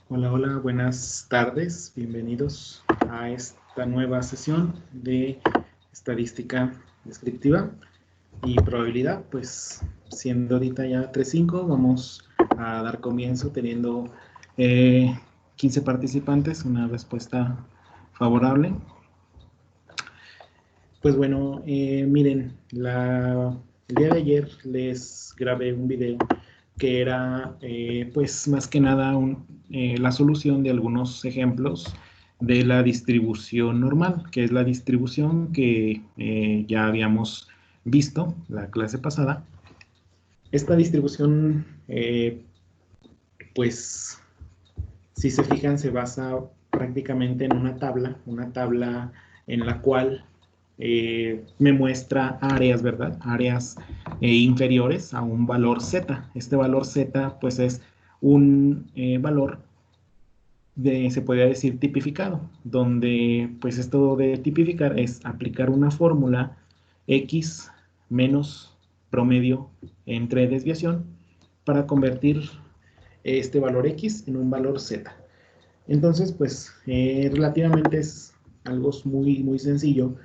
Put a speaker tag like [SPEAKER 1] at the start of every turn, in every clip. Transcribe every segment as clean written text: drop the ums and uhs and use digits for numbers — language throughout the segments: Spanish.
[SPEAKER 1] Hola, hola, buenas tardes. Bienvenidos a esta nueva sesión de estadística descriptiva y probabilidad. Pues siendo ahorita ya 3:05, vamos a dar comienzo teniendo 15 participantes, una respuesta favorable. Pues bueno, miren, el día de ayer les grabé un video que era pues más que nada la solución de algunos ejemplos de la distribución normal, que es la distribución que ya habíamos visto la clase pasada. Esta distribución, pues si se fijan, se basa prácticamente en una tabla en la cual me muestra áreas, ¿verdad? Áreas inferiores a un valor Z. Este valor Z, pues es un valor se podría decir tipificado, donde pues esto de tipificar es aplicar una fórmula X menos promedio entre desviación para convertir este valor X en un valor Z. Entonces, pues relativamente es algo muy, muy sencillo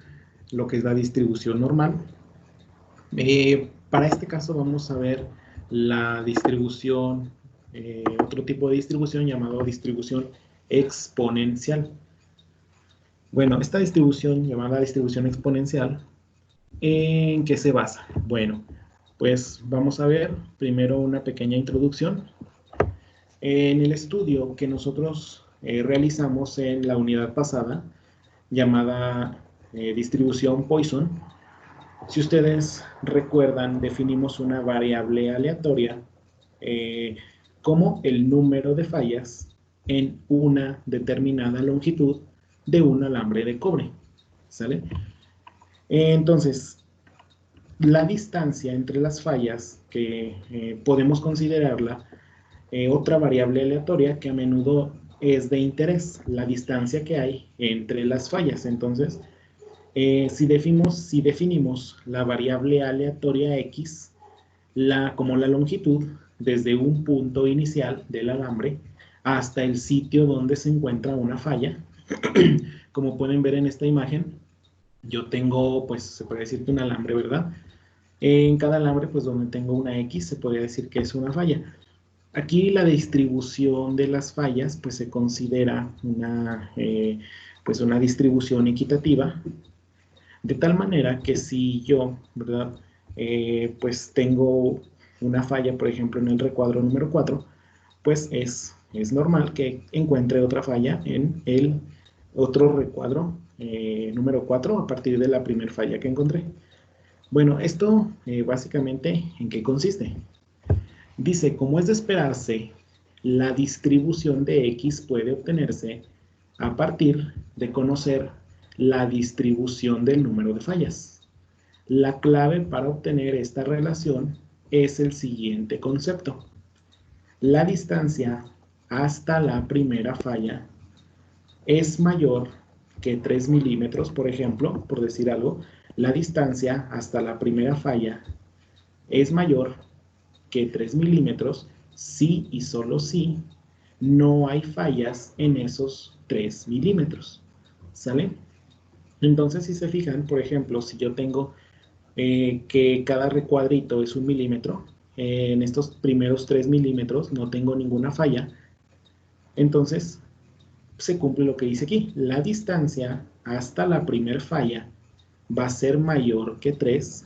[SPEAKER 1] lo que es la distribución normal. Para este caso vamos a ver la distribución, otro tipo de distribución llamado distribución exponencial. Bueno, esta distribución llamada distribución exponencial, ¿en qué se basa? Bueno, pues vamos a ver primero una pequeña introducción. En el estudio que nosotros realizamos en la unidad pasada, llamada distribución Poisson, si ustedes recuerdan, definimos una variable aleatoria como el número de fallas en una determinada longitud de un alambre de cobre. ¿Sale? Entonces, la distancia entre las fallas, que podemos considerarla otra variable aleatoria que a menudo es de interés, la distancia que hay entre las fallas. Entonces, si definimos la variable aleatoria X como la longitud desde un punto inicial del alambre hasta el sitio donde se encuentra una falla, como pueden ver en esta imagen, yo tengo, pues se puede decir que un alambre, ¿verdad? En cada alambre, pues donde tengo una X, se podría decir que es una falla. Aquí la distribución de las fallas, pues se considera pues una distribución equitativa, de tal manera que si yo, ¿verdad? Pues tengo una falla, por ejemplo, en el recuadro número 4, pues es normal que encuentre otra falla en el otro recuadro número 4 a partir de la primera falla que encontré. Bueno, esto básicamente, ¿en qué consiste? Dice, como es de esperarse, la distribución de X puede obtenerse a partir de conocer la distribución del número de fallas. La clave para obtener esta relación es el siguiente concepto. La distancia hasta la primera falla es mayor que 3 milímetros, por ejemplo, por decir algo. La distancia hasta la primera falla es mayor que 3 milímetros si y solo si no hay fallas en esos 3 milímetros. ¿Sale? Entonces, si se fijan, por ejemplo, si yo tengo que cada recuadrito es 1 milímetro, en estos primeros 3 milímetros no tengo ninguna falla, entonces se cumple lo que dice aquí. La distancia hasta la primera falla va a ser mayor que 3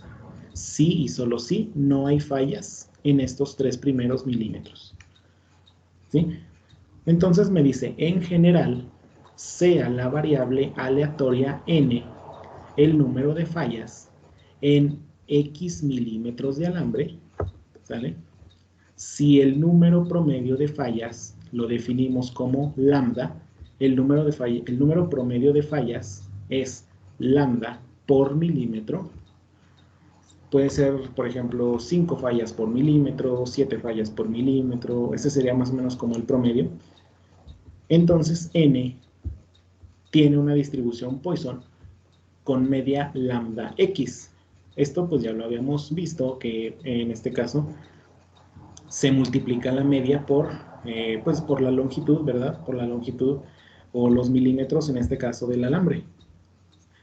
[SPEAKER 1] si y solo si no hay fallas en estos 3 primeros milímetros. ¿Sí? Entonces me dice, en general, sea la variable aleatoria n el número de fallas en X milímetros de alambre, ¿sale? Si el número promedio de fallas lo definimos como lambda, el número promedio de fallas es lambda por milímetro. Puede ser, por ejemplo, 5 fallas por milímetro, 7 fallas por milímetro, ese sería más o menos como el promedio. Entonces, n tiene una distribución Poisson con media lambda x. Esto pues ya lo habíamos visto, que en este caso se multiplica la media por pues por la longitud, ¿verdad? Por la longitud o los milímetros, en este caso, del alambre.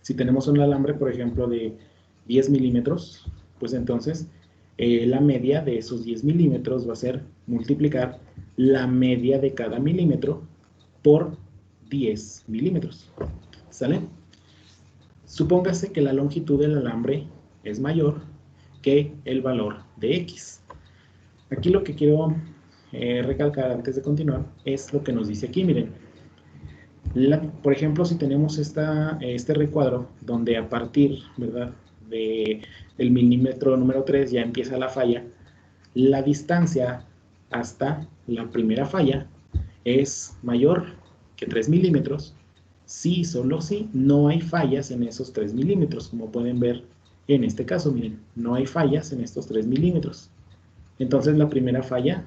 [SPEAKER 1] Si tenemos un alambre, por ejemplo, de 10 milímetros, pues entonces la media de esos 10 milímetros va a ser multiplicar la media de cada milímetro por 10 milímetros. ¿Sale? Supóngase que la longitud del alambre es mayor que el valor de X. Aquí lo que quiero recalcar antes de continuar es lo que nos dice aquí, miren. Por ejemplo, si tenemos este recuadro donde a partir, ¿verdad?, del milímetro número 3 ya empieza la falla, la distancia hasta la primera falla es mayor que 3 milímetros si, solo si, no hay fallas en esos 3 milímetros, como pueden ver en este caso, miren, no hay fallas en estos 3 milímetros. Entonces la primera falla,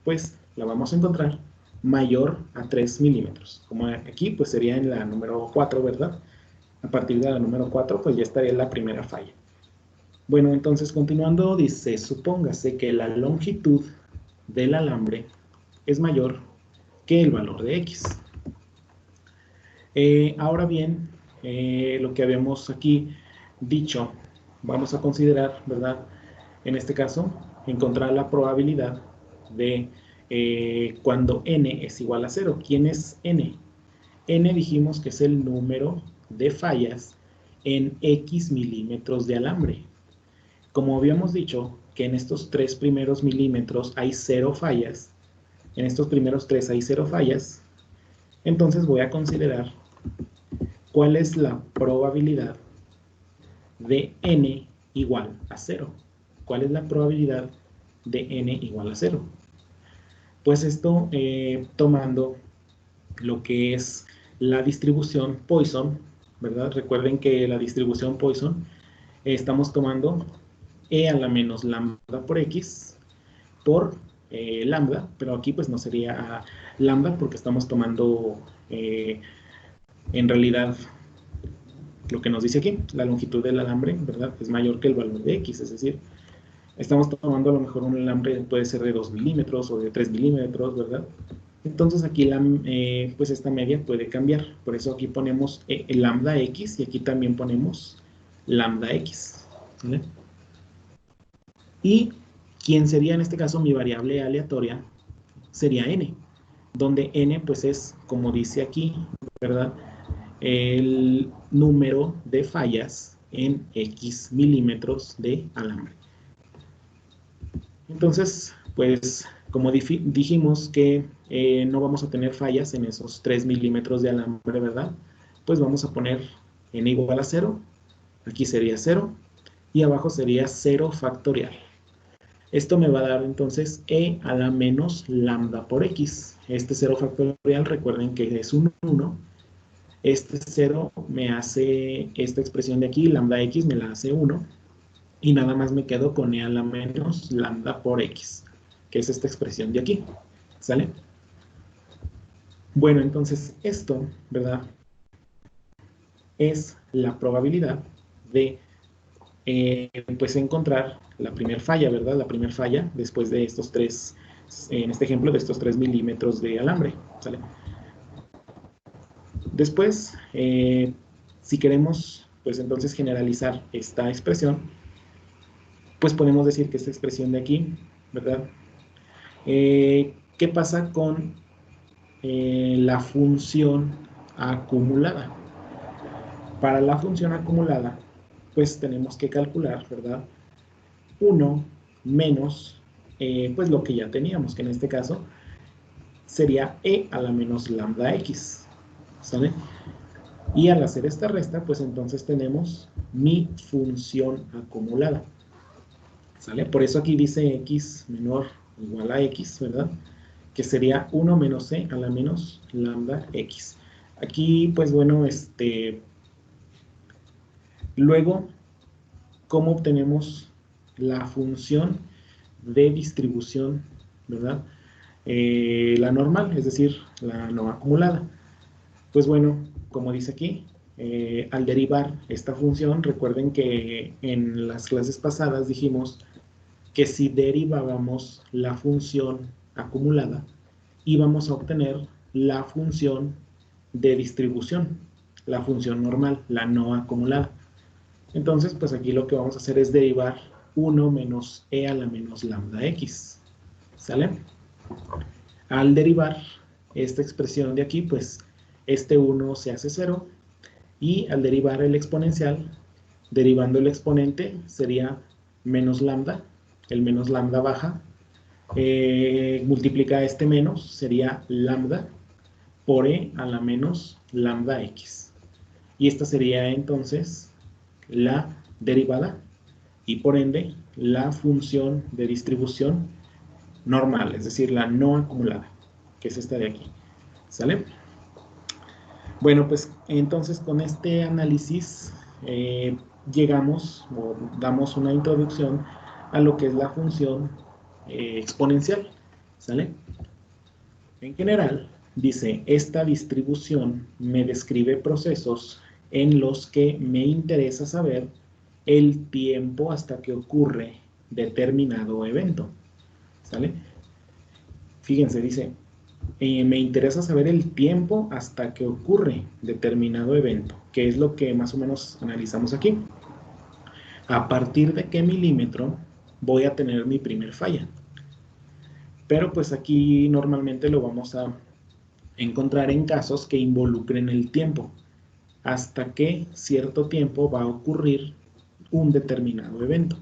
[SPEAKER 1] pues la vamos a encontrar mayor a 3 milímetros. Como aquí, pues sería en la número 4, ¿verdad? A partir de la número 4, pues ya estaría la primera falla. Bueno, entonces continuando, dice, supóngase que la longitud del alambre es mayor que el valor de X. Ahora bien, lo que habíamos aquí dicho, vamos a considerar, ¿verdad? En este caso, encontrar la probabilidad de cuando n es igual a 0. ¿Quién es n? N dijimos que es el número de fallas en X milímetros de alambre. Como habíamos dicho que en estos 3 primeros milímetros hay 0 fallas, en estos primeros 3 hay 0 fallas, entonces voy a considerar cuál es la probabilidad de n igual a 0. ¿Cuál es la probabilidad de n igual a 0? Pues esto tomando lo que es la distribución Poisson, ¿verdad? Recuerden que la distribución Poisson estamos tomando e a la menos lambda por x por lambda, pero aquí pues no sería lambda porque estamos tomando en realidad lo que nos dice aquí, la longitud del alambre, ¿verdad? Es mayor que el valor de x, es decir, estamos tomando a lo mejor un alambre, puede ser de 2 milímetros o de 3 milímetros, ¿verdad? Entonces aquí pues esta media puede cambiar, por eso aquí ponemos el lambda x y aquí también ponemos lambda x, ¿vale? Y quién sería en este caso mi variable aleatoria sería n, donde n pues es, como dice aquí, ¿verdad?, el número de fallas en X milímetros de alambre. Entonces, pues, como dijimos que no vamos a tener fallas en esos 3 milímetros de alambre, ¿verdad? Pues vamos a poner n igual a 0, aquí sería 0, y abajo sería 0 factorial. Esto me va a dar entonces e a la menos lambda por x. Este 0 factorial, recuerden que es un 1. Este 0 me hace esta expresión de aquí, lambda x, me la hace 1. Y nada más me quedo con e a la menos lambda por x, que es esta expresión de aquí. ¿Sale? Bueno, entonces esto, ¿verdad?, es la probabilidad de pues encontrar la primera falla, ¿verdad? La primera falla después de estos 3, en este ejemplo, de estos 3 milímetros de alambre. ¿Sale? Después, si queremos, pues entonces generalizar esta expresión, pues podemos decir que esta expresión de aquí, ¿verdad? ¿Qué pasa con la función acumulada? Para la función acumulada, pues tenemos que calcular, ¿verdad?, 1 menos, pues lo que ya teníamos, que en este caso sería e a la menos lambda x, ¿sale? Y al hacer esta resta, pues entonces tenemos mi función acumulada, ¿sale? Por eso aquí dice x menor o igual a x, ¿verdad?, que sería 1 menos e a la menos lambda x. Aquí, pues bueno, luego, ¿cómo obtenemos la función de distribución, ¿verdad?, la normal, es decir, la no acumulada? Pues bueno, como dice aquí, al derivar esta función, recuerden que en las clases pasadas dijimos que si derivábamos la función acumulada, y vamos a obtener la función de distribución, la función normal, la no acumulada. Entonces, pues aquí lo que vamos a hacer es derivar 1 menos e a la menos lambda x, ¿sale? Al derivar esta expresión de aquí, pues este 1 se hace 0, y al derivar el exponencial, derivando el exponente, sería menos lambda, el menos lambda baja, multiplica este menos, sería lambda por e a la menos lambda x. Y esta sería entonces la derivada y por ende la función de distribución normal, es decir, la no acumulada, que es esta de aquí. ¿Sale? Bueno, pues entonces con este análisis llegamos o damos una introducción a lo que es la función exponencial. ¿Sale? En general, dice, esta distribución me describe procesos en los que me interesa saber el tiempo hasta que ocurre determinado evento. ¿Sale? Fíjense, dice, me interesa saber el tiempo hasta que ocurre determinado evento, que es lo que más o menos analizamos aquí. A partir de qué milímetro voy a tener mi primer falla. Pero pues aquí normalmente lo vamos a encontrar en casos que involucren el tiempo. Hasta que cierto tiempo va a ocurrir un determinado evento.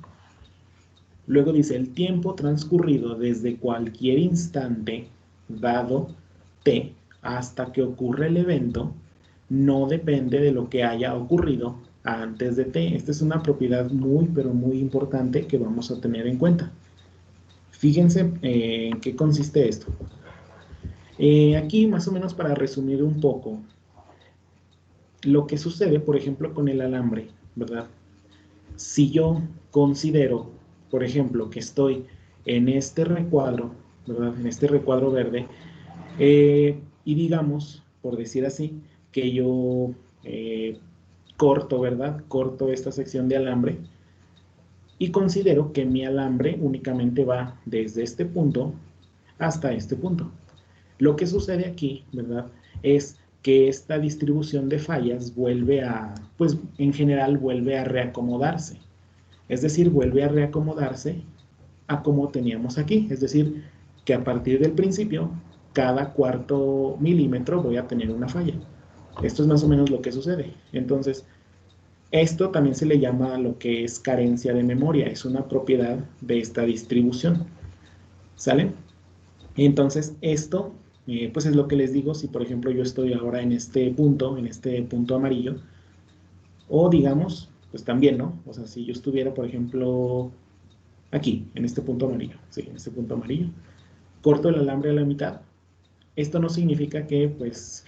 [SPEAKER 1] Luego dice, el tiempo transcurrido desde cualquier instante dado t hasta que ocurre el evento no depende de lo que haya ocurrido antes de t. Esta es una propiedad muy, pero muy importante que vamos a tener en cuenta. Fíjense en qué consiste esto. Aquí, más o menos para resumir un poco, lo que sucede, por ejemplo, con el alambre, ¿verdad? Si yo considero, por ejemplo, que estoy en este recuadro, ¿verdad? En este recuadro verde, y digamos, por decir así, que yo corto, ¿verdad? Corto esta sección de alambre y considero que mi alambre únicamente va desde este punto hasta este punto. Lo que sucede aquí, ¿verdad? Es que esta distribución de fallas vuelve a, pues en general vuelve a reacomodarse. Es decir, vuelve a reacomodarse a como teníamos aquí. Es decir, que a partir del principio, cada cuarto milímetro voy a tener una falla. Esto es más o menos lo que sucede. Entonces, esto también se le llama lo que es carencia de memoria. Es una propiedad de esta distribución. ¿Sale? Entonces, esto, pues es lo que les digo. Si, por ejemplo, yo estoy ahora en este punto amarillo, o digamos, pues también, ¿no? O sea, si yo estuviera, por ejemplo, aquí, en este punto amarillo, sí, en este punto amarillo, corto el alambre a la mitad. Esto no significa que, pues,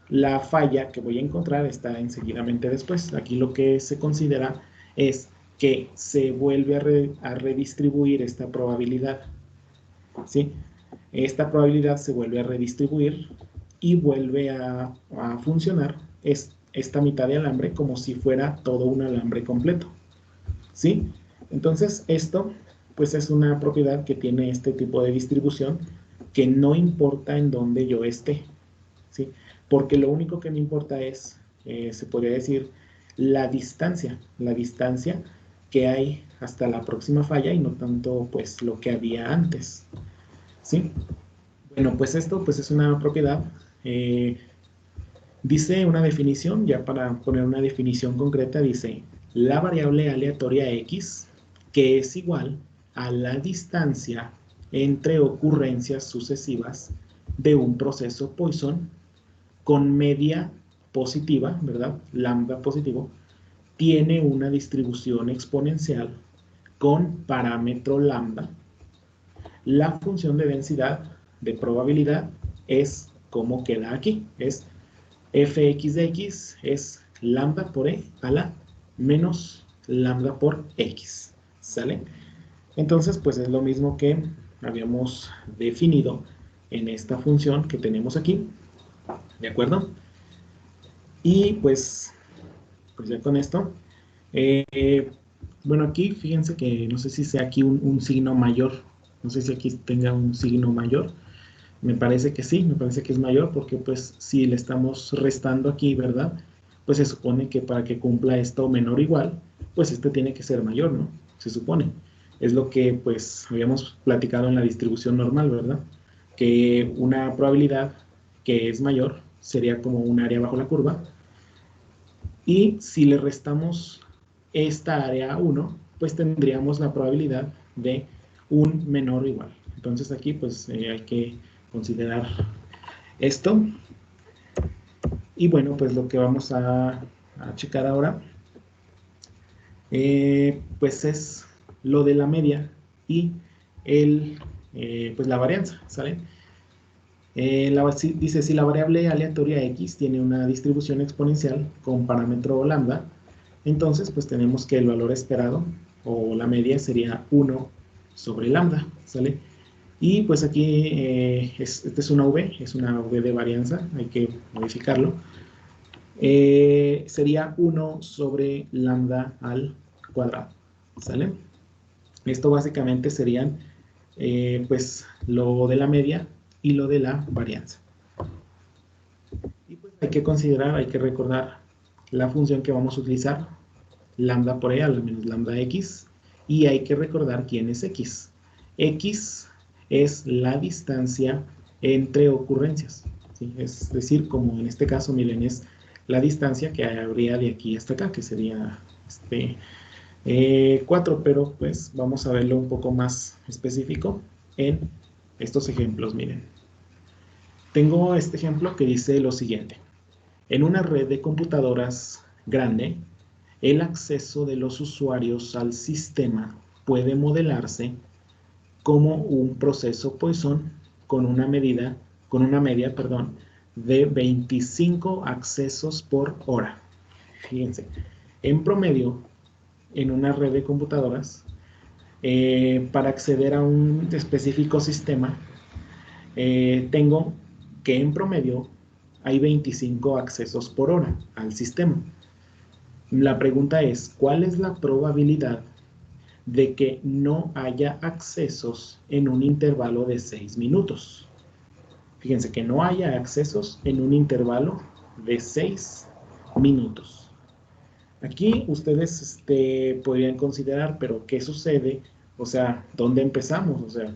[SPEAKER 1] la falla que voy a encontrar está enseguidamente después. Aquí lo que se considera es que se vuelve a redistribuir esta probabilidad, ¿sí? Esta probabilidad se vuelve a redistribuir y vuelve a funcionar esta mitad de alambre como si fuera todo un alambre completo, ¿sí? Entonces, esto, pues es una propiedad que tiene este tipo de distribución que no importa en dónde yo esté, ¿sí? Porque lo único que me importa es, se podría decir, la distancia que hay hasta la próxima falla y no tanto, pues, lo que había antes, ¿sí? Bueno, pues esto, pues, es una propiedad. Dice una definición, ya para poner una definición concreta, dice, la variable aleatoria x, que es igual a la distancia entre ocurrencias sucesivas de un proceso Poisson con media positiva, ¿verdad? Lambda positivo, tiene una distribución exponencial con parámetro lambda. La función de densidad de probabilidad es como queda aquí, es fx de x es lambda por e a la menos lambda por x, ¿sale? Entonces, pues es lo mismo que habíamos definido en esta función que tenemos aquí, ¿de acuerdo? Y pues ya con esto, bueno, aquí fíjense que no sé si sea aquí un signo mayor, No sé si aquí tenga un signo mayor. Me parece que sí, me parece que es mayor porque pues si le estamos restando aquí, ¿verdad? Pues se supone que para que cumpla esto menor o igual, pues este tiene que ser mayor, ¿no? Se supone. Es lo que pues habíamos platicado en la distribución normal, ¿verdad? Que una probabilidad que es mayor sería como un área bajo la curva. Y si le restamos esta área a 1, pues tendríamos la probabilidad de un menor o igual. Entonces aquí pues hay que considerar esto. Y bueno, pues lo que vamos a checar ahora, pues es lo de la media y pues la varianza, ¿sale? Dice, si la variable aleatoria x tiene una distribución exponencial con parámetro lambda, entonces pues tenemos que el valor esperado o la media sería 1 sobre lambda, ¿sale? Y pues aquí, esta es una V de varianza, hay que modificarlo. Sería 1 sobre lambda al cuadrado, ¿sale? Esto básicamente serían, pues, lo de la media y lo de la varianza. Y pues hay que considerar, hay que recordar la función que vamos a utilizar, lambda por E a la menos lambda x, y hay que recordar quién es x. X es la distancia entre ocurrencias, ¿sí? Es decir, como en este caso, miren, es la distancia que habría de aquí hasta acá, que sería 4, pero pues vamos a verlo un poco más específico en estos ejemplos, miren. Tengo este ejemplo que dice lo siguiente. En una red de computadoras grande, el acceso de los usuarios al sistema puede modelarse como un proceso Poisson con una media, de 25 accesos por hora. Fíjense, en promedio, en una red de computadoras, para acceder a un específico sistema, tengo que en promedio hay 25 accesos por hora al sistema. La pregunta es, ¿cuál es la probabilidad de que no haya accesos en un intervalo de 6 minutos? Fíjense que no haya accesos en un intervalo de 6 minutos. Aquí ustedes podrían considerar, pero ¿qué sucede? O sea, ¿dónde empezamos? O sea,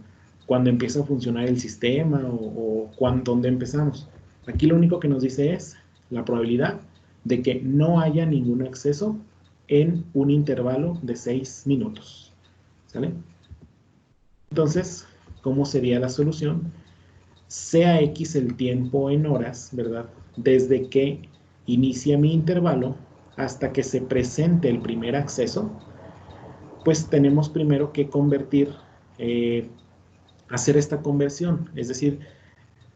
[SPEAKER 1] ¿cuándo empieza a funcionar el sistema o dónde empezamos? Aquí lo único que nos dice es la probabilidad de que no haya ningún acceso en un intervalo de 6 minutos. ¿Sale? Entonces, ¿cómo sería la solución? Sea X el tiempo en horas, ¿verdad? Desde que inicia mi intervalo hasta que se presente el primer acceso, pues tenemos primero que convertir, hacer esta conversión, es decir,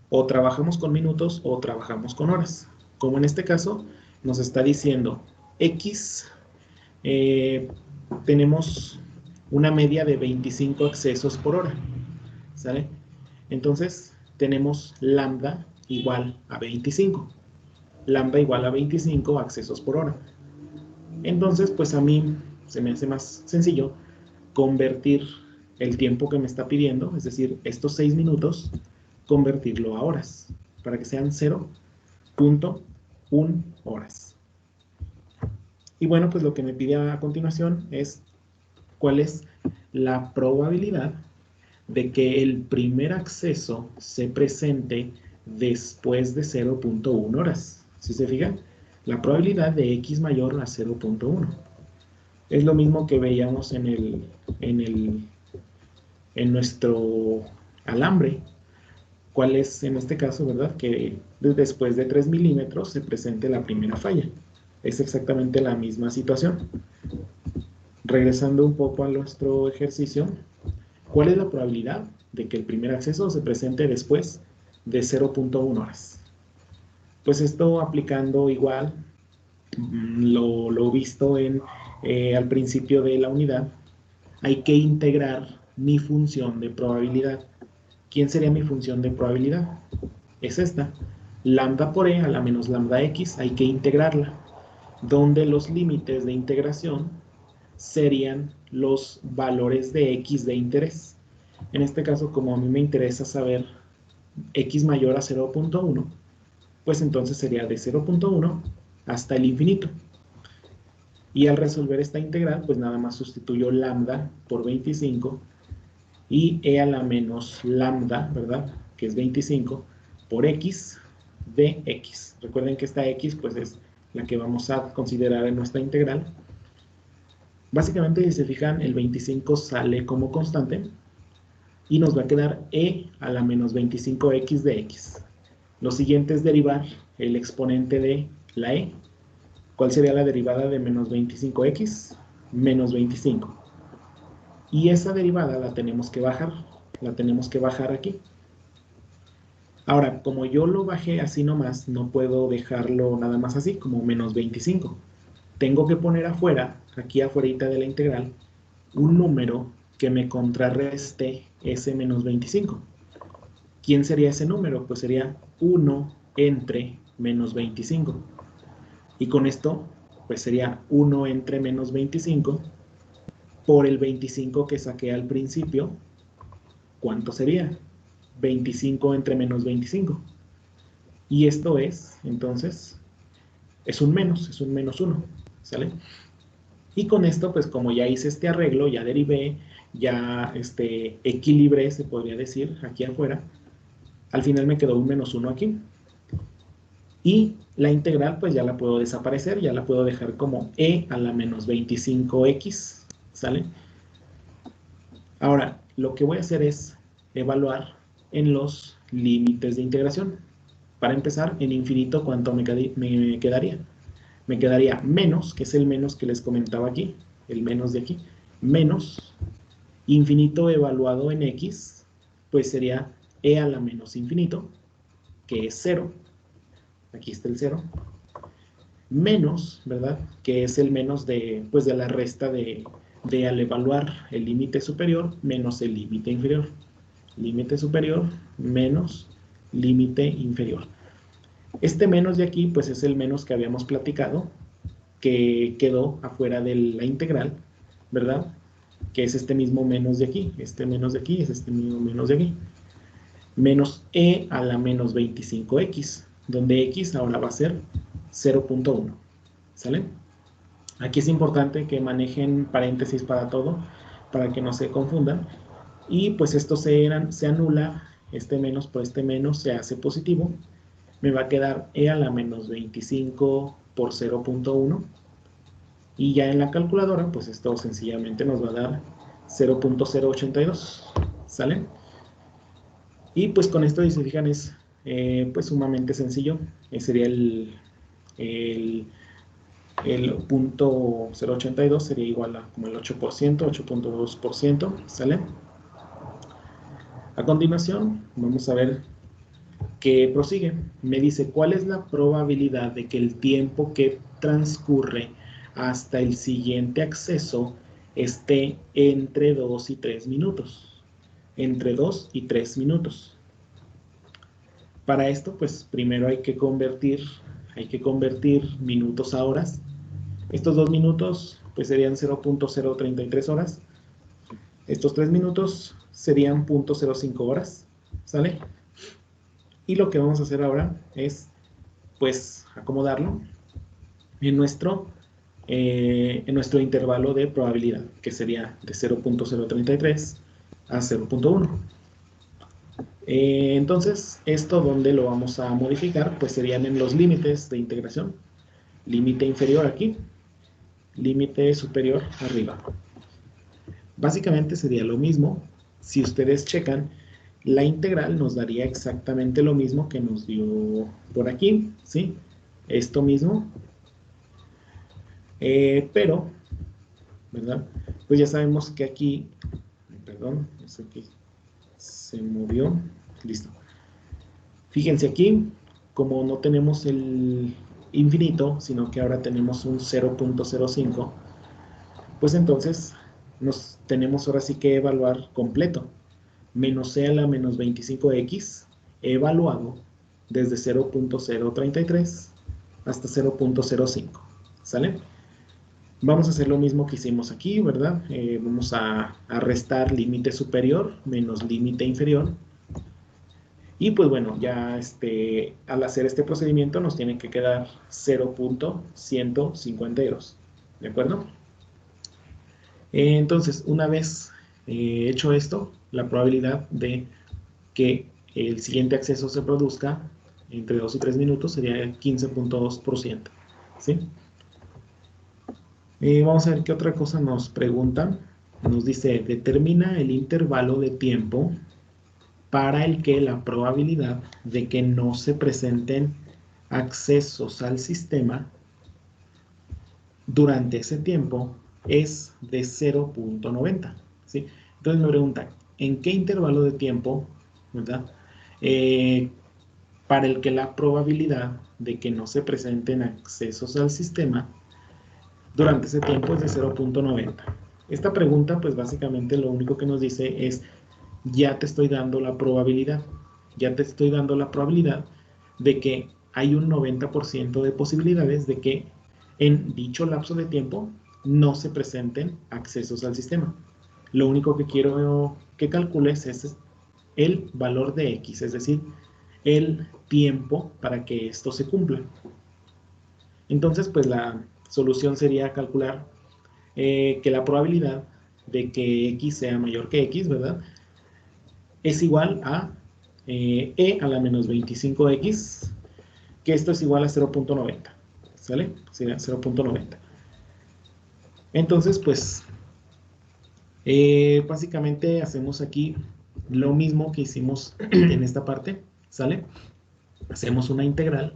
[SPEAKER 1] o trabajamos con minutos o trabajamos con horas. Como en este caso nos está diciendo X, tenemos una media de 25 accesos por hora, ¿sale? Entonces tenemos lambda igual a 25. Lambda igual a 25 accesos por hora. Entonces, pues a mí se me hace más sencillo convertir el tiempo que me está pidiendo, es decir, estos 6 minutos, convertirlo a horas, para que sean 0.1 horas. Y bueno, pues lo que me pide a continuación es cuál es la probabilidad de que el primer acceso se presente después de 0.1 horas. ¿Sí se fijan? La probabilidad de x mayor a 0.1. Es lo mismo que veíamos en nuestro alambre. ¿Cuál es en este caso, verdad? Que después de 3 milímetros se presente la primera falla. Es exactamente la misma situación. Regresando un poco a nuestro ejercicio, ¿cuál es la probabilidad de que el primer acceso se presente después de 0.1 horas? Pues esto aplicando igual lo visto al principio de la unidad, hay que integrar mi función de probabilidad. ¿Quién sería mi función de probabilidad? Es esta. Lambda por E a la menos lambda x, hay que integrarla, donde los límites de integración serían los valores de x de interés. En este caso, como a mí me interesa saber x mayor a 0.1, pues entonces sería de 0.1 hasta el infinito. Y al resolver esta integral, pues nada más sustituyo lambda por 25 y e a la menos lambda, ¿verdad? Que es 25 por x de x. Recuerden que esta x pues es la que vamos a considerar en nuestra integral. Básicamente, si se fijan, el 25 sale como constante y nos va a quedar e a la menos 25x de x. Lo siguiente es derivar el exponente de la e. ¿Cuál sería la derivada de menos 25x? Menos 25. Y esa derivada la tenemos que bajar. La tenemos que bajar aquí. Ahora, como yo lo bajé así nomás, no puedo dejarlo nada más así, como menos 25. Tengo que poner afuera, aquí afuera de la integral, un número que me contrarreste ese menos 25. ¿Quién sería ese número? Pues sería 1 entre menos 25. Y con esto, pues sería 1 entre menos 25 por el 25 que saqué al principio. ¿Cuánto sería? 25 entre menos 25. Y esto es, entonces, es un menos 1, ¿sale? Y con esto, pues como ya hice este arreglo, ya derivé, ya equilibré, se podría decir, aquí afuera, al final me quedó un menos 1 aquí. Y la integral, pues ya la puedo desaparecer, ya la puedo dejar como e a la menos 25x, ¿sale? Ahora, lo que voy a hacer es evaluar en los límites de integración. Para empezar, en infinito, ¿cuánto me quedaría? Me quedaría menos, que es el menos que les comentaba aquí, el menos de aquí, menos infinito evaluado en x, pues sería e a la menos infinito, que es 0, aquí está el 0, menos, ¿verdad? Que es el menos de, pues de la resta de al evaluar el límite superior menos el límite inferior. Límite superior menos límite inferior. Este menos de aquí, pues es el menos que habíamos platicado, que quedó afuera de la integral, ¿verdad? Que es este mismo menos de aquí. Este menos de aquí es este mismo menos de aquí. Menos e a la menos 25x, donde x ahora va a ser 0.1. ¿Sale? Aquí es importante que manejen paréntesis para todo, para que no se confundan. Y pues esto se anula, este menos por este menos se hace positivo. Me va a quedar e a la menos 25 por 0.1. Y ya en la calculadora, pues esto sencillamente nos va a dar 0.082. ¿Sale? Y pues con esto, si se fijan, es pues sumamente sencillo. Sería el punto 0.82 sería igual a como el 8%, 8.2%, ¿sale? A continuación, vamos a ver qué prosigue. Me dice, ¿cuál es la probabilidad de que el tiempo que transcurre hasta el siguiente acceso esté entre 2 y 3 minutos? Entre 2 y 3 minutos. Para esto, pues primero hay que convertir minutos a horas. Estos 2 minutos pues serían 0.033 horas. Estos 3 minutos serían 0.05 horas, ¿sale? Y lo que vamos a hacer ahora es pues acomodarlo en nuestro intervalo de probabilidad, que sería de 0.033 a 0.1. Entonces, ¿esto dónde lo vamos a modificar? Pues serían en los límites de integración. Límite inferior aquí, límite superior arriba. Básicamente sería lo mismo. Si ustedes checan, la integral nos daría exactamente lo mismo que nos dio por aquí, ¿sí? Esto mismo. Pero, ¿verdad? Pues ya sabemos que aquí, perdón, no sé qué, se movió, listo. Fíjense aquí, como no tenemos el infinito, sino que ahora tenemos un 0.05, pues entonces nos tenemos ahora sí que evaluar completo. Menos c a la menos 25x evaluado desde 0.033 hasta 0.05. ¿Sale? Vamos a hacer lo mismo que hicimos aquí, ¿verdad? Vamos a restar límite superior menos límite inferior. Y pues bueno, ya al hacer este procedimiento nos tiene que quedar 0.152, ¿de acuerdo? Entonces, una vez hecho esto, la probabilidad de que el siguiente acceso se produzca entre 2 y 3 minutos sería el 15.2%, ¿sí? Vamos a ver qué otra cosa nos preguntan. Nos dice, determina el intervalo de tiempo para el que la probabilidad de que no se presenten accesos al sistema durante ese tiempo es de 0.90, ¿sí? Entonces me pregunta, ¿en qué intervalo de tiempo, ¿verdad? Para el que la probabilidad de que no se presenten accesos al sistema durante ese tiempo es de 0.90. Esta pregunta, pues básicamente lo único que nos dice es, ya te estoy dando la probabilidad, de que hay un 90% de posibilidades de que en dicho lapso de tiempo no se presenten accesos al sistema. Lo único que quiero que calcules es el valor de X, es decir, el tiempo para que esto se cumpla. Entonces, pues la solución sería calcular que la probabilidad de que X sea mayor que X, ¿verdad? Es igual a E a la menos 25X, que esto es igual a 0.90, ¿sale? Sería 0.90. Entonces, pues, básicamente hacemos aquí lo mismo que hicimos en esta parte, ¿sale? Hacemos una integral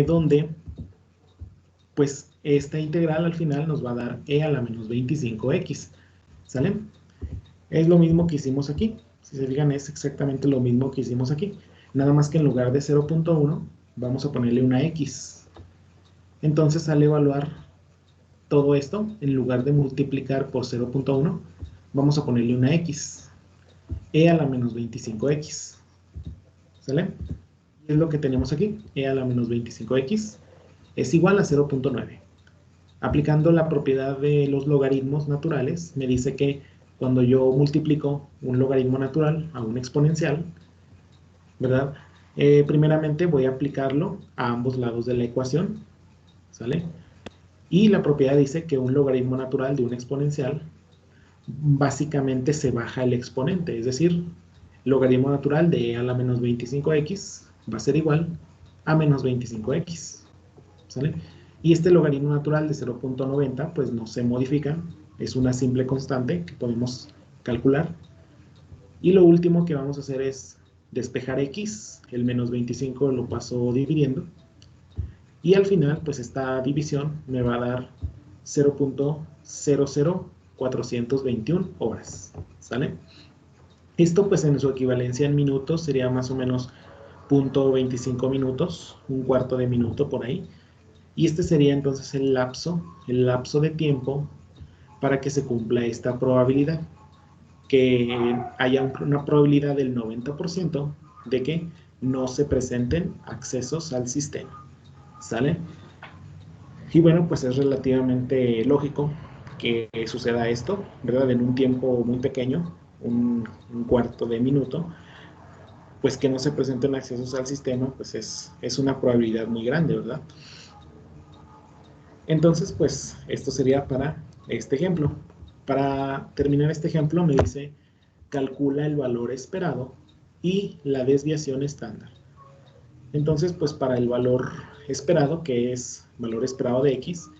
[SPEAKER 1] donde, pues, esta integral al final nos va a dar E a la menos 25X, ¿sale? Es lo mismo que hicimos aquí. Si se fijan, es exactamente lo mismo que hicimos aquí. Nada más que en lugar de 0.1, vamos a ponerle una X. Entonces, al evaluar todo esto, en lugar de multiplicar por 0.1, vamos a ponerle una X. E a la menos 25X. ¿Sale? Y es lo que tenemos aquí. E a la menos 25X es igual a 0.9. Aplicando la propiedad de los logaritmos naturales, me dice que cuando yo multiplico un logaritmo natural a un exponencial, ¿verdad? Primeramente voy a aplicarlo a ambos lados de la ecuación, ¿sale? Y la propiedad dice que un logaritmo natural de un exponencial básicamente se baja el exponente, es decir, logaritmo natural de e a la menos 25x va a ser igual a menos 25x, ¿sale? Y este logaritmo natural de 0.90 pues no se modifica, es una simple constante que podemos calcular. Y lo último que vamos a hacer es despejar x, el menos 25 lo paso dividiendo, y al final pues esta división me va a dar 0.00421 horas, ¿sale? Esto pues en su equivalencia en minutos sería más o menos 0.25 minutos, un cuarto de minuto por ahí. Y este sería entonces el lapso de tiempo para que se cumpla esta probabilidad, que haya una probabilidad del 90% de que no se presenten accesos al sistema, ¿sale? Y bueno, pues es relativamente lógico que suceda esto, ¿verdad? En un tiempo muy pequeño, un cuarto de minuto, pues que no se presenten accesos al sistema, pues es una probabilidad muy grande, ¿verdad? Entonces, pues esto sería para este ejemplo. Para terminar este ejemplo me dice, calcula el valor esperado y la desviación estándar. Entonces, pues para el valor esperado, que es valor esperado de x,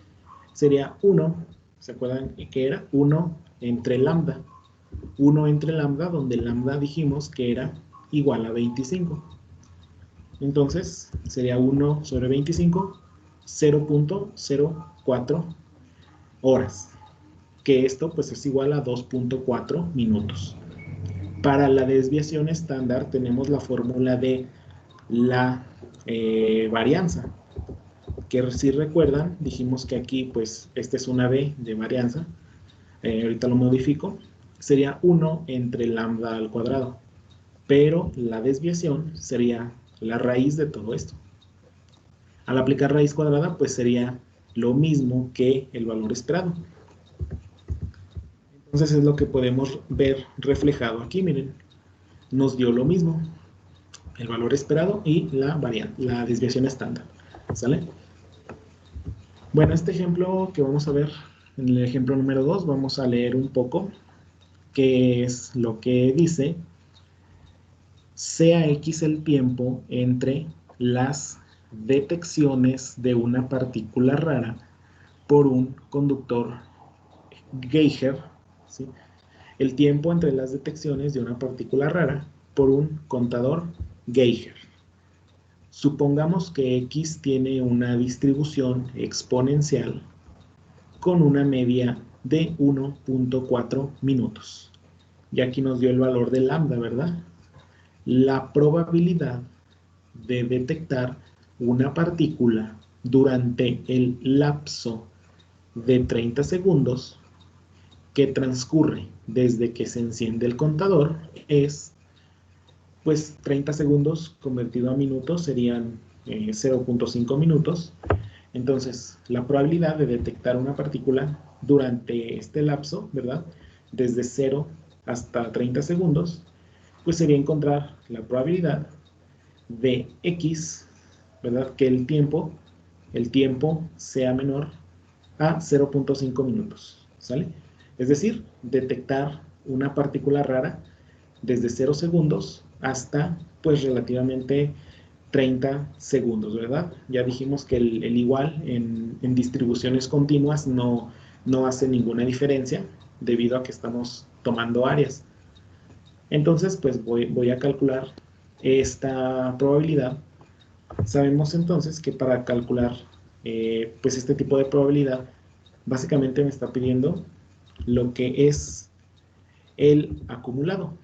[SPEAKER 1] sería 1, ¿se acuerdan que era? 1 entre lambda. 1 entre lambda, donde lambda dijimos que era igual a 25. Entonces, sería 1 sobre 25, 0.04 horas, que esto pues es igual a 2.4 minutos. Para la desviación estándar tenemos la fórmula de la varianza, que si recuerdan, dijimos que aquí pues esta es una b de varianza, ahorita lo modifico, sería 1 entre lambda al cuadrado, pero la desviación sería la raíz de todo esto. Al aplicar raíz cuadrada, pues sería lo mismo que el valor esperado. Entonces es lo que podemos ver reflejado aquí, miren. Nos dio lo mismo, el valor esperado y la variante, la desviación estándar, ¿sale? Bueno, este ejemplo que vamos a ver, en el ejemplo número 2, vamos a leer un poco qué es lo que dice. Sea X el tiempo entre las detecciones de una partícula rara por un conductor Geiger, ¿sí? El tiempo entre las detecciones de una partícula rara por un contador Geiger. Supongamos que X tiene una distribución exponencial con una media de 1.4 minutos. Y aquí nos dio el valor de lambda, ¿verdad? La probabilidad de detectar una partícula durante el lapso de 30 segundos que transcurre desde que se enciende el contador es, pues 30 segundos convertido a minutos serían 0.5 minutos. Entonces, la probabilidad de detectar una partícula durante este lapso, ¿verdad? Desde 0 hasta 30 segundos, pues sería encontrar la probabilidad de X, ¿verdad? Que el tiempo sea menor a 0.5 minutos, ¿sale? Es decir, detectar una partícula rara desde 0 segundos hasta, pues, relativamente 30 segundos, ¿verdad? Ya dijimos que el igual en distribuciones continuas no hace ninguna diferencia debido a que estamos tomando áreas. Entonces, pues voy a calcular esta probabilidad. Sabemos entonces que para calcular pues este tipo de probabilidad, básicamente me está pidiendo lo que es el acumulado,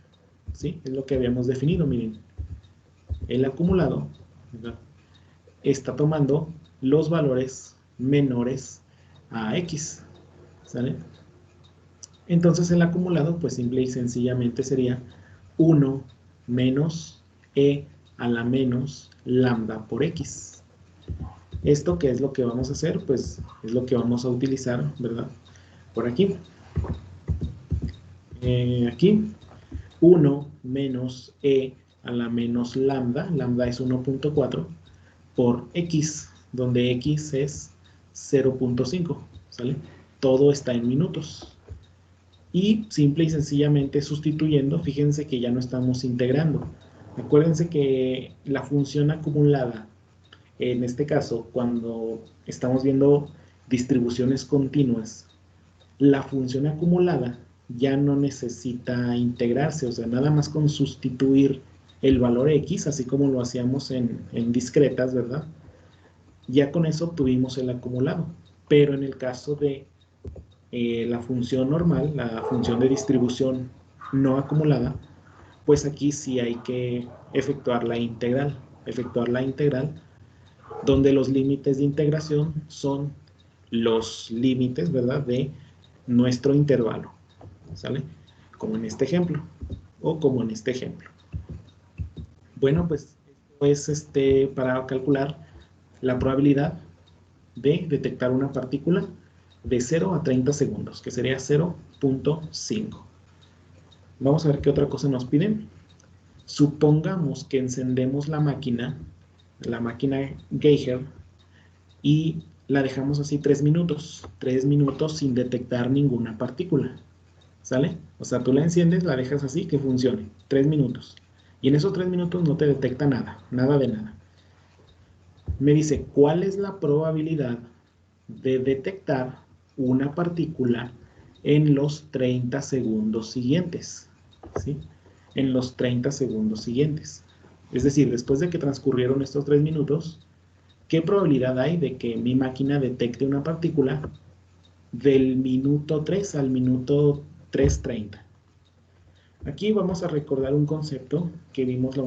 [SPEAKER 1] ¿sí? Es lo que habíamos definido, miren. El acumulado, ¿verdad?, está tomando los valores menores a X, ¿sale? Entonces el acumulado, pues simple y sencillamente sería 1 menos e a la menos lambda por X. Esto, ¿qué es lo que vamos a hacer? Pues es lo que vamos a utilizar, ¿verdad? Por aquí. Aquí, 1 menos e a la menos lambda, lambda es 1.4, por X, donde X es 0.5, ¿sale? Todo está en minutos. Y simple y sencillamente sustituyendo, fíjense que ya no estamos integrando. Acuérdense que la función acumulada, en este caso, cuando estamos viendo distribuciones continuas, la función acumulada ya no necesita integrarse, o sea, nada más con sustituir el valor X, así como lo hacíamos en discretas, ¿verdad? Ya con eso obtuvimos el acumulado. Pero en el caso de la función normal, la función de distribución no acumulada, pues aquí sí hay que efectuar la integral, donde los límites de integración son los límites, ¿verdad?, de nuestro intervalo, ¿sale? Como en este ejemplo, o como en este ejemplo. Bueno, pues esto es para calcular la probabilidad de detectar una partícula de 0 a 30 segundos, que sería 0.5. Vamos a ver qué otra cosa nos piden. Supongamos que encendemos la máquina Geiger, y la dejamos así 3 minutos sin detectar ninguna partícula, ¿sale? O sea, tú la enciendes, la dejas así, que funcione, 3 minutos. Y en esos 3 minutos no te detecta nada de nada. Me dice, ¿cuál es la probabilidad de detectar una partícula en los 30 segundos siguientes? ¿Sí? En los 30 segundos siguientes. Es decir, después de que transcurrieron estos 3 minutos, ¿qué probabilidad hay de que mi máquina detecte una partícula del minuto 3 al minuto 3:30? Aquí vamos a recordar un concepto que vimos en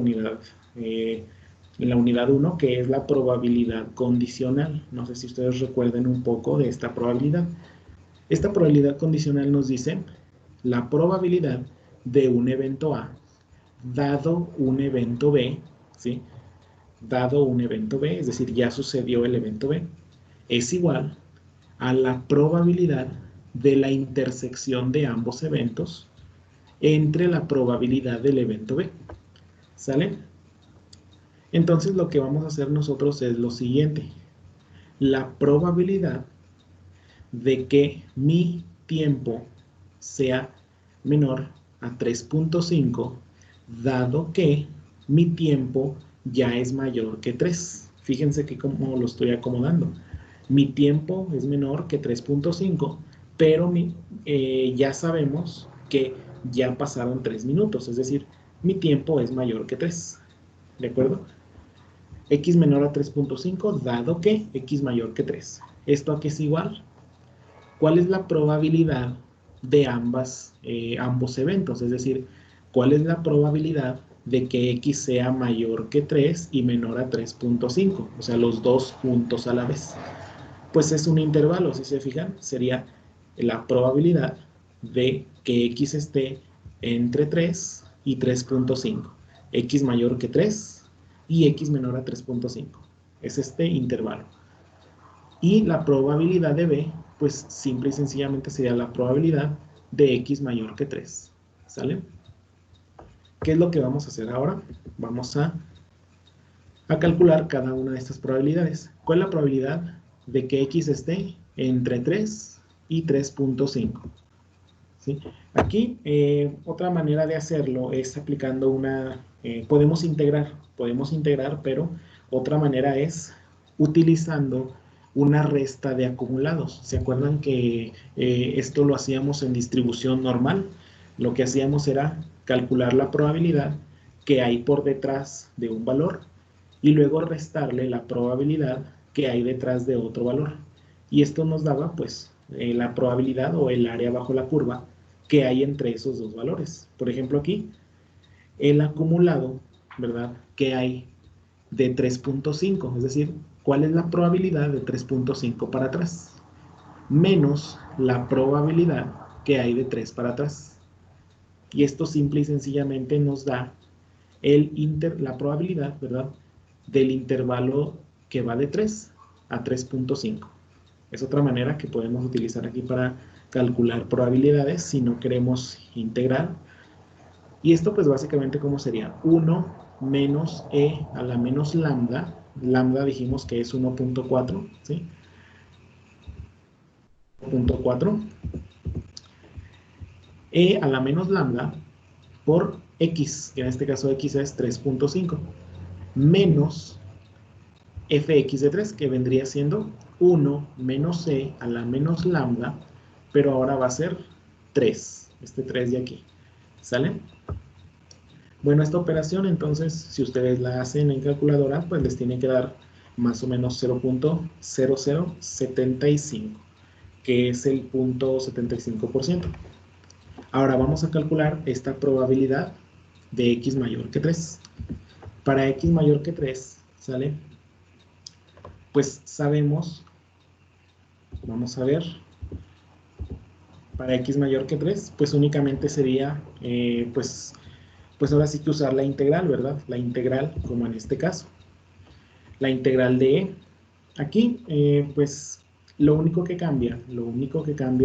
[SPEAKER 1] la unidad 1, que es la probabilidad condicional. No sé si ustedes recuerden un poco de esta probabilidad. Esta probabilidad condicional nos dice la probabilidad de un evento A dado un evento B, ¿sí? Dado un evento B, es decir, ya sucedió el evento B, es igual a la probabilidad de la intersección de ambos eventos entre la probabilidad del evento B. ¿Sale? Entonces lo que vamos a hacer nosotros es lo siguiente. La probabilidad de que mi tiempo sea menor a 3.5, dado que mi tiempo ya es mayor que 3. Fíjense que como lo estoy acomodando. Mi tiempo es menor que 3.5, pero ya sabemos que ya pasaron 3 minutos, es decir, mi tiempo es mayor que 3. ¿De acuerdo? X menor a 3.5, dado que X mayor que 3. ¿Esto a qué es igual? ¿Cuál es la probabilidad de ambos eventos? Es decir, ¿cuál es la probabilidad de que X sea mayor que 3 y menor a 3.5? O sea, los dos juntos a la vez. Pues es un intervalo, si se fijan, sería la probabilidad de que X esté entre 3 y 3.5. X mayor que 3 y X menor a 3.5. Es este intervalo. Y la probabilidad de B, pues simple y sencillamente sería la probabilidad de X mayor que 3. ¿Sale? ¿Qué es lo que vamos a hacer ahora? Vamos a calcular cada una de estas probabilidades. ¿Cuál es la probabilidad de que X esté entre 3 y 3.5? ¿Sí? Aquí, otra manera de hacerlo es aplicando podemos integrar, pero otra manera es utilizando una resta de acumulados. ¿Se acuerdan que esto lo hacíamos en distribución normal? Lo que hacíamos era calcular la probabilidad que hay por detrás de un valor y luego restarle la probabilidad que hay detrás de otro valor. Y esto nos daba, pues, la probabilidad o el área bajo la curva que hay entre esos dos valores. Por ejemplo, aquí, el acumulado, ¿verdad?, que hay de 3.5, es decir, ¿cuál es la probabilidad de 3.5 para atrás? Menos la probabilidad que hay de 3 para atrás. Y esto simple y sencillamente nos da la probabilidad, ¿verdad?, del intervalo que va de 3 a 3.5. Es otra manera que podemos utilizar aquí para calcular probabilidades si no queremos integrar. Y esto pues básicamente ¿cómo sería? 1 menos e a la menos lambda. Lambda dijimos que es 1.4, ¿sí? 1.4. E a la menos lambda por x, que en este caso x es 3.5, menos fx de 3, que vendría siendo 1 menos e a la menos lambda, pero ahora va a ser 3, este 3 de aquí, ¿sale? Bueno, esta operación entonces, si ustedes la hacen en calculadora, pues les tiene que dar más o menos 0.0075, que es el 0.75%. Ahora vamos a calcular esta probabilidad de x mayor que 3. Para x mayor que 3, ¿sale? Pues sabemos, vamos a ver, para x mayor que 3, pues únicamente sería, pues ahora sí que usar la integral, ¿verdad? La integral, como en este caso. La integral de e. Aquí, pues lo único que cambia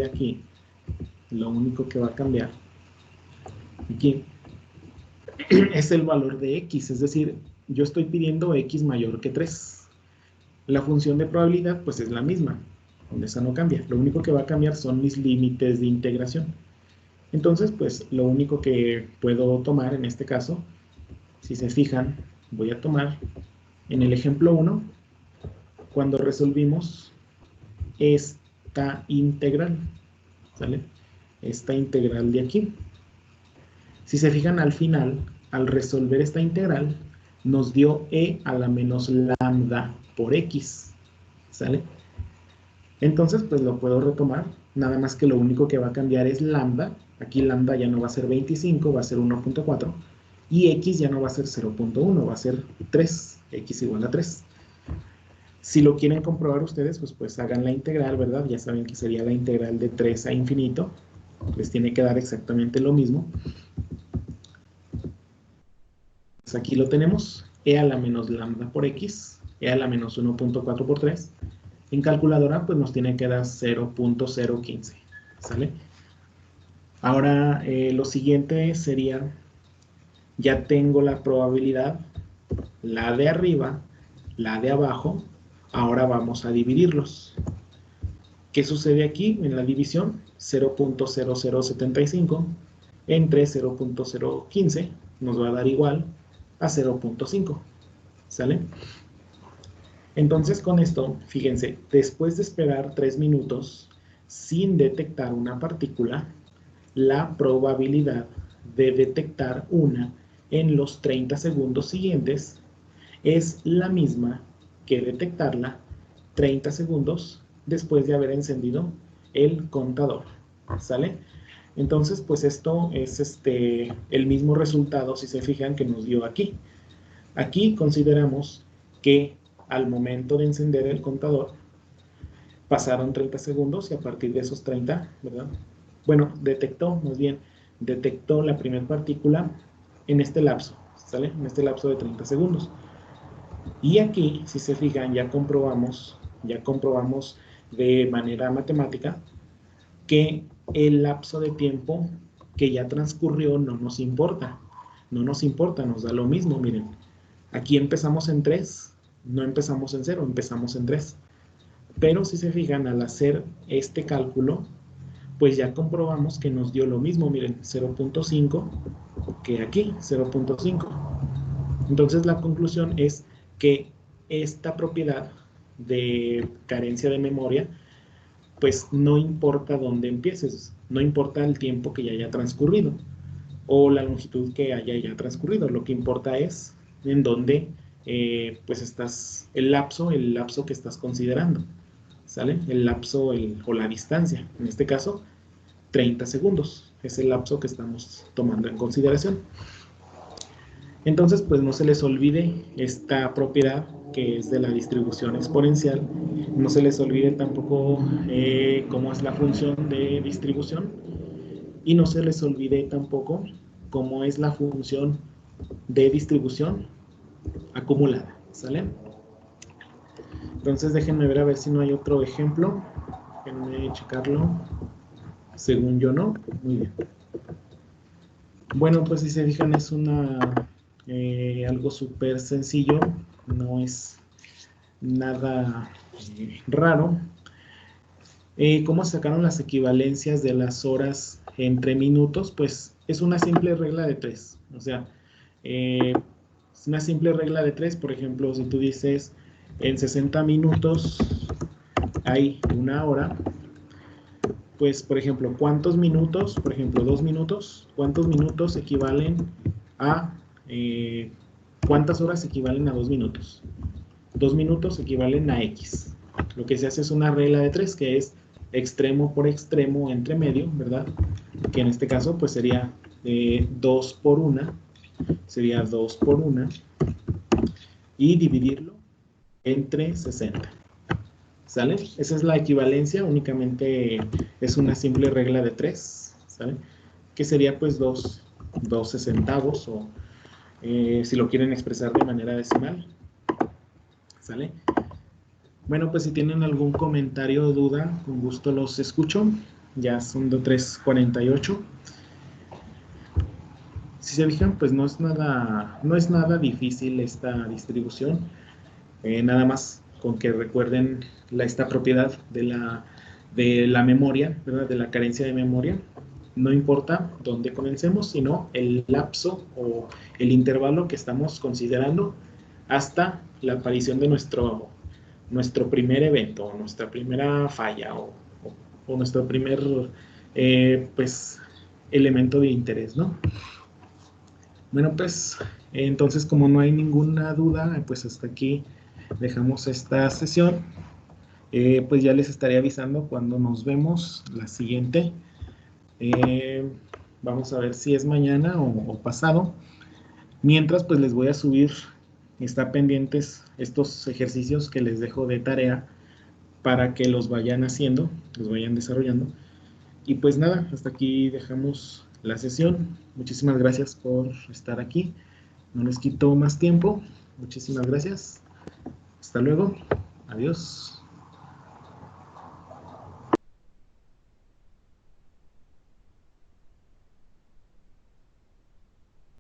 [SPEAKER 1] aquí, lo único que va a cambiar aquí es el valor de x, es decir, yo estoy pidiendo x mayor que 3. La función de probabilidad pues es la misma, esa no cambia, lo único que va a cambiar son mis límites de integración. Entonces pues lo único que puedo tomar en este caso, si se fijan, voy a tomar en el ejemplo 1, cuando resolvimos esta integral, ¿sale? Esta integral de aquí. Si se fijan al final, al resolver esta integral, nos dio e a la menos lambda por x, ¿sale? Entonces, pues lo puedo retomar, nada más que lo único que va a cambiar es lambda. Aquí lambda ya no va a ser 25, va a ser 1.4, y x ya no va a ser 0.1, va a ser 3, x igual a 3. Si lo quieren comprobar ustedes, pues hagan la integral, ¿verdad? Ya saben que sería la integral de 3 a infinito. Les tiene que dar exactamente lo mismo. Pues aquí lo tenemos, e a la menos lambda por x, e a la menos 1.4 por 3. En calculadora, pues nos tiene que dar 0.015, ¿sale? Ahora, lo siguiente sería, ya tengo la probabilidad, la de arriba, la de abajo, ahora vamos a dividirlos. ¿Qué sucede aquí en la división? 0.0075 entre 0.015 nos va a dar igual a 0.5, ¿sale? Entonces con esto, fíjense, después de esperar 3 minutos sin detectar una partícula, la probabilidad de detectar una en los 30 segundos siguientes es la misma que detectarla 30 segundos después de haber encendido el contador, ¿sale? Entonces, pues esto es el mismo resultado, si se fijan, que nos dio aquí. Aquí consideramos que al momento de encender el contador pasaron 30 segundos y a partir de esos 30, ¿verdad? Bueno, detectó la primera partícula en este lapso, ¿sale? En este lapso de 30 segundos. Y aquí, si se fijan, ya comprobamos de manera matemática que el lapso de tiempo que ya transcurrió no nos importa. No nos importa, nos da lo mismo, miren. Aquí empezamos en 3, no empezamos en 0, empezamos en 3. Pero si se fijan, al hacer este cálculo, pues ya comprobamos que nos dio lo mismo, miren, 0.5 que aquí, 0.5. Entonces la conclusión es que esta propiedad de carencia de memoria, pues no importa dónde empieces, no importa el tiempo que ya haya transcurrido o la longitud que haya ya transcurrido, lo que importa es en dónde pues estás, el lapso que estás considerando, ¿sale? El lapso o la distancia, en este caso 30 segundos, es el lapso que estamos tomando en consideración. Entonces, pues no se les olvide esta propiedad que es de la distribución exponencial. No se les olvide tampoco cómo es la función de distribución. Y no se les olvide tampoco cómo es la función de distribución acumulada. ¿Sale? Entonces, déjenme ver a ver si no hay otro ejemplo. Déjenme checarlo. Según yo, no. Muy bien. Bueno, pues si se fijan, es algo súper sencillo, no es nada raro. ¿Cómo sacaron las equivalencias de las horas entre minutos? Pues es una simple regla de 3. O sea, es una simple regla de 3. Por ejemplo, si tú dices en 60 minutos hay una hora, pues, por ejemplo, ¿cuántos minutos? Por ejemplo, 2 minutos. ¿Cuántos minutos equivalen a... ¿cuántas horas equivalen a 2 minutos? 2 minutos equivalen a X. Lo que se hace es una regla de 3, que es extremo por extremo entre medio, ¿verdad? Que en este caso, pues sería 2 por 1. Sería 2 por 1. Y dividirlo entre 60. ¿Sale? Esa es la equivalencia, únicamente es una simple regla de 3, ¿sale? Que sería pues 12 centavos o si lo quieren expresar de manera decimal, ¿sale? Bueno, pues si tienen algún comentario o duda, con gusto los escucho. Ya son de 3:48. Si se fijan, pues no es nada difícil esta distribución. Nada más con que recuerden esta propiedad de la memoria, ¿verdad? De la carencia de memoria. No importa dónde comencemos, sino el lapso o el intervalo que estamos considerando hasta la aparición de nuestro primer evento, o nuestra primera falla, o nuestro primer pues, elemento de interés, ¿no? Bueno, pues entonces como no hay ninguna duda, pues hasta aquí dejamos esta sesión. Pues ya les estaré avisando cuando nos vemos la siguiente. Vamos a ver si es mañana o pasado. Mientras, pues les voy a subir, está pendientes estos ejercicios que les dejo de tarea para que los vayan haciendo, los vayan desarrollando. Y pues nada, hasta aquí dejamos la sesión. Muchísimas gracias por estar aquí. No les quito más tiempo. Muchísimas gracias. Hasta luego. Adiós.